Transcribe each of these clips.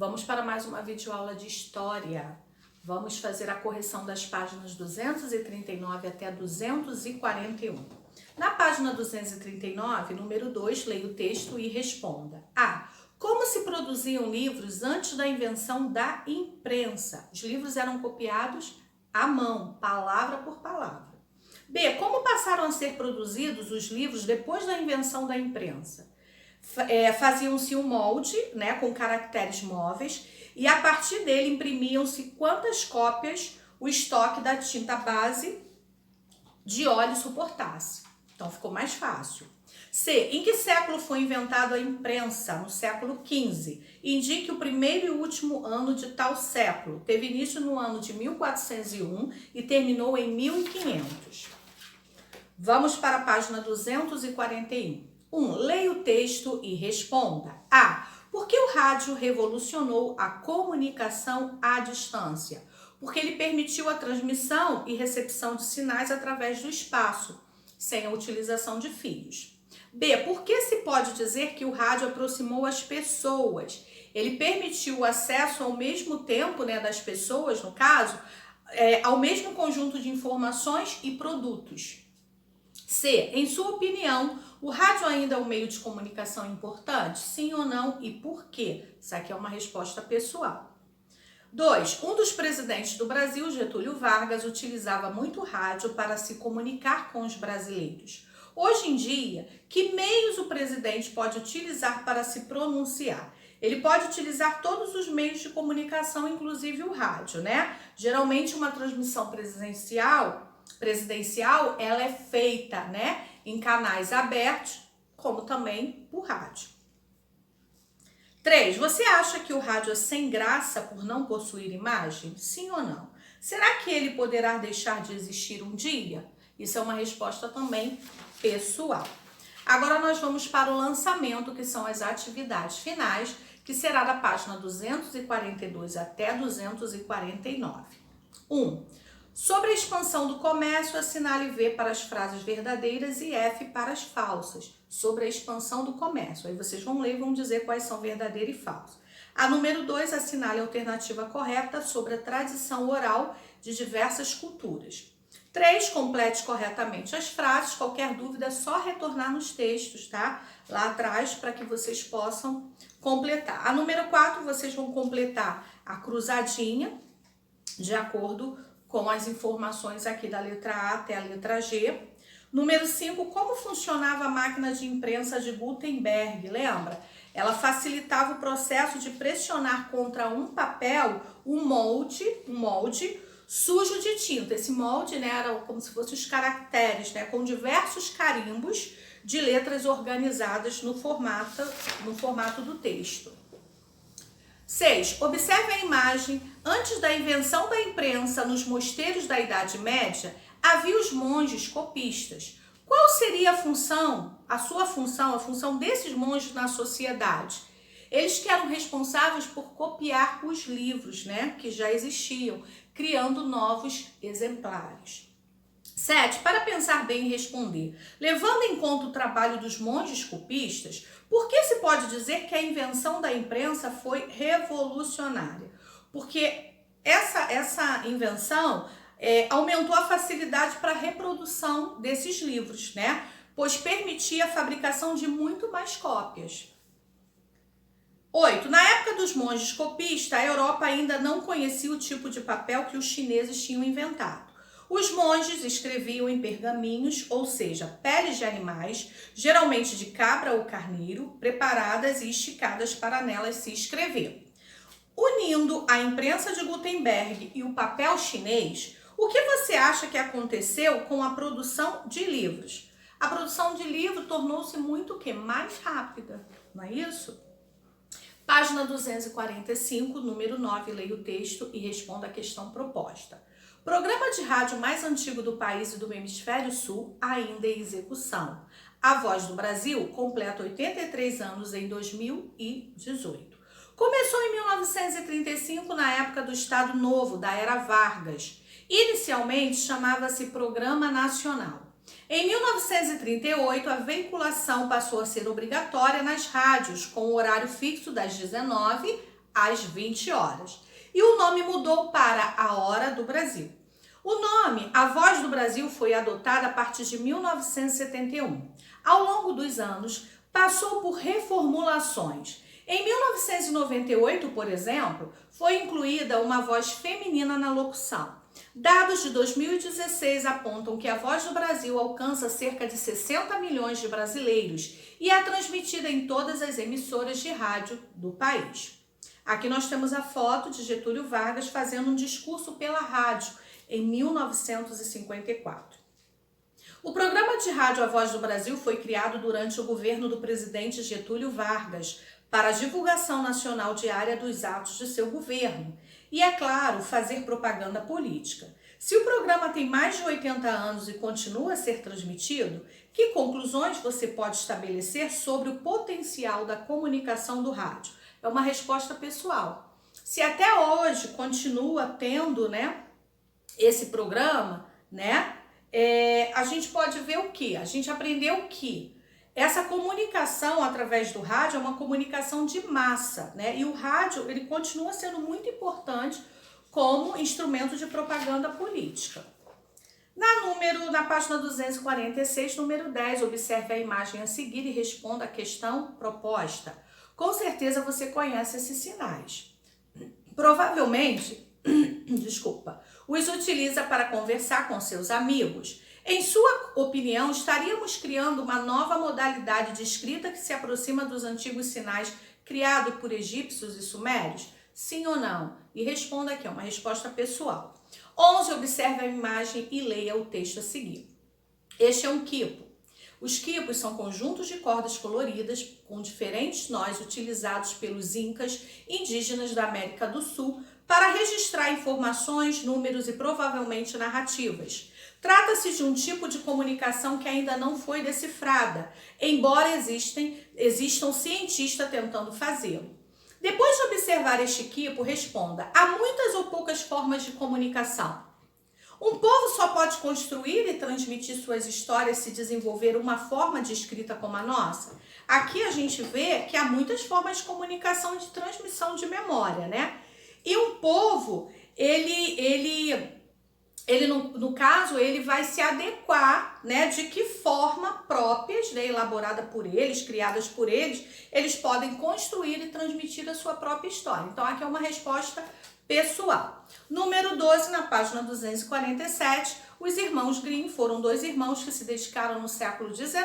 Vamos para mais uma videoaula de história. Vamos fazer a correção das páginas 239 até 241. Na página 239, número 2, leia o texto e responda. A. Como se produziam livros antes da invenção da imprensa? Os livros eram copiados à mão, palavra por palavra. B. Como passaram a ser produzidos os livros depois da invenção da imprensa? Faziam-se um molde, com caracteres móveis, e a partir dele imprimiam-se quantas cópias o estoque da tinta base de óleo suportasse. Então ficou mais fácil. C. Em que século foi inventada a imprensa? No século XV. Indique o primeiro e último ano de tal século. Teve início no ano de 1401 e terminou em 1500. Vamos para a página 241. 1. Leia o texto e responda. A. Por que o rádio revolucionou a comunicação à distância? Porque ele permitiu a transmissão e recepção de sinais através do espaço, sem a utilização de fios. B. Por que se pode dizer que o rádio aproximou as pessoas? Ele permitiu o acesso ao mesmo tempo, das pessoas, no caso, ao mesmo conjunto de informações e produtos. C. Em sua opinião, o rádio ainda é um meio de comunicação importante? Sim ou não? E por quê? Isso aqui é uma resposta pessoal. 2. Um dos presidentes do Brasil, Getúlio Vargas, utilizava muito o rádio para se comunicar com os brasileiros. Hoje em dia, que meios o presidente pode utilizar para se pronunciar? Ele pode utilizar todos os meios de comunicação, inclusive o rádio, Geralmente uma transmissão presidencial, ela é feita, em canais abertos, como também por rádio. 3. Você acha que o rádio é sem graça por não possuir imagem? Sim ou não? Será que ele poderá deixar de existir um dia? Isso é uma resposta também pessoal. Agora nós vamos para o lançamento, que são as atividades finais, que será da página 242 até 249. 1. Sobre a expansão do comércio, assinale V para as frases verdadeiras e F para as falsas. Sobre a expansão do comércio. Aí vocês vão ler e vão dizer quais são verdadeira e falsa. A número 2, assinale a alternativa correta sobre a tradição oral de diversas culturas. 3, complete corretamente as frases. Qualquer dúvida é só retornar nos textos, lá atrás, para que vocês possam completar. A número 4, vocês vão completar a cruzadinha, de acordo com as informações aqui da letra A até a letra G. Número 5, como funcionava a máquina de imprensa de Gutenberg? Lembra? Ela facilitava o processo de pressionar contra um papel um molde sujo de tinta. Esse molde, era como se fossem os caracteres, com diversos carimbos de letras organizadas no formato do texto. 6. Observe a imagem. Antes da invenção da imprensa, nos mosteiros da Idade Média, havia os monges copistas. Qual seria a função desses monges na sociedade? Eles que eram responsáveis por copiar os livros, que já existiam, criando novos exemplares. 7. Para pensar bem e responder. Levando em conta o trabalho dos monges copistas, por que se pode dizer que a invenção da imprensa foi revolucionária? Porque essa invenção aumentou a facilidade para a reprodução desses livros, pois permitia a fabricação de muito mais cópias. 8. Na época dos monges copistas, a Europa ainda não conhecia o tipo de papel que os chineses tinham inventado. Os monges escreviam em pergaminhos, ou seja, peles de animais, geralmente de cabra ou carneiro, preparadas e esticadas para nelas se escrever. Unindo a imprensa de Gutenberg e o papel chinês, o que você acha que aconteceu com a produção de livros? A produção de livro tornou-se muito mais rápida, não é isso? Página 245, número 9, leia o texto e responda a questão proposta. Programa de rádio mais antigo do país e do hemisfério sul ainda em execução. A Voz do Brasil completa 83 anos em 2018. Começou em 1935, na época do Estado Novo, da Era Vargas. Inicialmente chamava-se Programa Nacional. Em 1938, a veiculação passou a ser obrigatória nas rádios, com o horário fixo das 19 às 20 horas. E o nome mudou para A Hora do Brasil. O nome A Voz do Brasil foi adotado a partir de 1971. Ao longo dos anos, passou por reformulações. Em 1998, por exemplo, foi incluída uma voz feminina na locução. Dados de 2016 apontam que a Voz do Brasil alcança cerca de 60 milhões de brasileiros e é transmitida em todas as emissoras de rádio do país. Aqui nós temos a foto de Getúlio Vargas fazendo um discurso pela rádio em 1954. O programa de rádio A Voz do Brasil foi criado durante o governo do presidente Getúlio Vargas para a divulgação nacional diária dos atos de seu governo e, é claro, fazer propaganda política. Se o programa tem mais de 80 anos e continua a ser transmitido, que conclusões você pode estabelecer sobre o potencial da comunicação do rádio? É uma resposta pessoal. Se até hoje continua tendo, esse programa, a gente pode ver o quê? A gente aprendeu que essa comunicação através do rádio é uma comunicação de massa, E o rádio, ele continua sendo muito importante como instrumento de propaganda política. Na página 246, número 10, observe a imagem a seguir e responda a questão proposta. Com certeza você conhece esses sinais. Provavelmente, os utiliza para conversar com seus amigos. Em sua opinião, estaríamos criando uma nova modalidade de escrita que se aproxima dos antigos sinais criados por egípcios e sumérios? Sim ou não? E responda aqui, é uma resposta pessoal. 11. Observe a imagem e leia o texto a seguir. Este é um quipo. Os quipos são conjuntos de cordas coloridas com diferentes nós utilizados pelos incas indígenas da América do Sul para registrar informações, números e provavelmente narrativas. Trata-se de um tipo de comunicação que ainda não foi decifrada, embora existam cientistas tentando fazê-lo. Depois de observar este quipo, responda: há muitas ou poucas formas de comunicação? Um povo só pode construir e transmitir suas histórias se desenvolver uma forma de escrita como a nossa? Aqui a gente vê que há muitas formas de comunicação e de transmissão de memória, E um povo, no caso, ele vai se adequar, de que forma próprias, elaborada por eles, criadas por eles podem construir e transmitir a sua própria história. Então, aqui é uma resposta pessoal. Número 12, na página 247, os irmãos Grimm foram 2 irmãos que se dedicaram no século XIX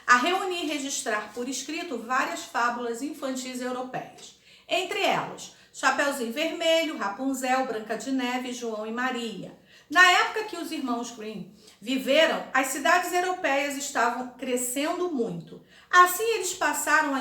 a reunir e registrar por escrito várias fábulas infantis europeias. Entre elas, Chapeuzinho Vermelho, Rapunzel, Branca de Neve, João e Maria. Na época que os irmãos Grimm viveram, as cidades europeias estavam crescendo muito. Assim eles passaram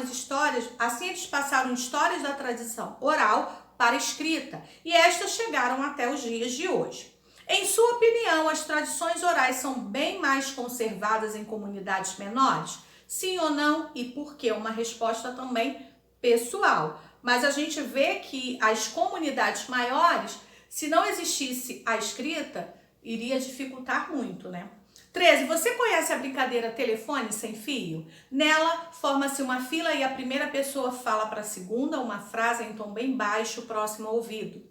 histórias da tradição oral para escrita, e estas chegaram até os dias de hoje. Em sua opinião, as tradições orais são bem mais conservadas em comunidades menores? Sim ou não? E por quê? Uma resposta também pessoal. Mas a gente vê que as comunidades maiores, se não existisse a escrita, iria dificultar muito, 13. Você conhece a brincadeira telefone sem fio? Nela, forma-se uma fila e a primeira pessoa fala para a segunda uma frase em tom bem baixo, próximo ao ouvido.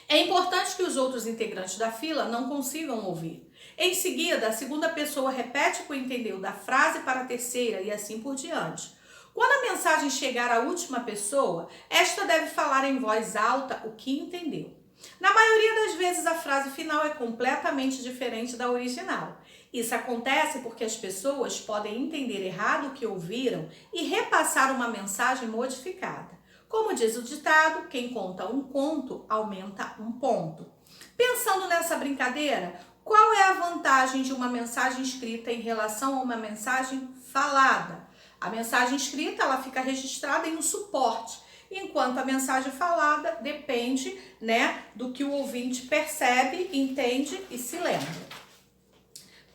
É importante que os outros integrantes da fila não consigam ouvir. Em seguida, a segunda pessoa repete o que entendeu da frase para a terceira e assim por diante. Quando a mensagem chegar à última pessoa, esta deve falar em voz alta o que entendeu. Na maioria das vezes, a frase final é completamente diferente da original. Isso acontece porque as pessoas podem entender errado o que ouviram e repassar uma mensagem modificada. Como diz o ditado, quem conta um conto aumenta um ponto. Pensando nessa brincadeira, qual é a vantagem de uma mensagem escrita em relação a uma mensagem falada? A mensagem escrita, ela fica registrada em um suporte, enquanto a mensagem falada depende, do que o ouvinte percebe, entende e se lembra.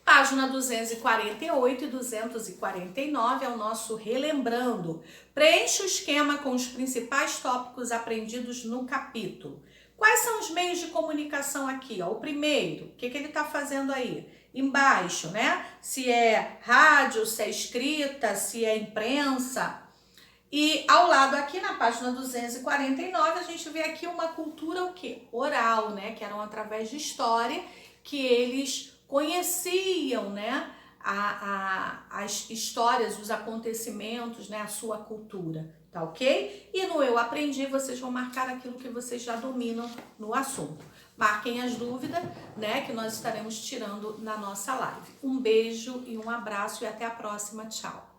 Página 248 e 249 é o nosso Relembrando. Preencha o esquema com os principais tópicos aprendidos no capítulo. Quais são os meios de comunicação aqui? O primeiro, o que ele está fazendo aí? Embaixo, Se é rádio, se é escrita, se é imprensa. E ao lado aqui na página 249, a gente vê aqui uma cultura o quê? Oral, né? Que eram através de história que eles conheciam, né? As histórias, os acontecimentos, né? A sua cultura, tá ok? E no Eu Aprendi, vocês vão marcar aquilo que vocês já dominam no assunto. Marquem as dúvidas, né? Que nós estaremos tirando na nossa live. Um beijo e um abraço e até a próxima. Tchau!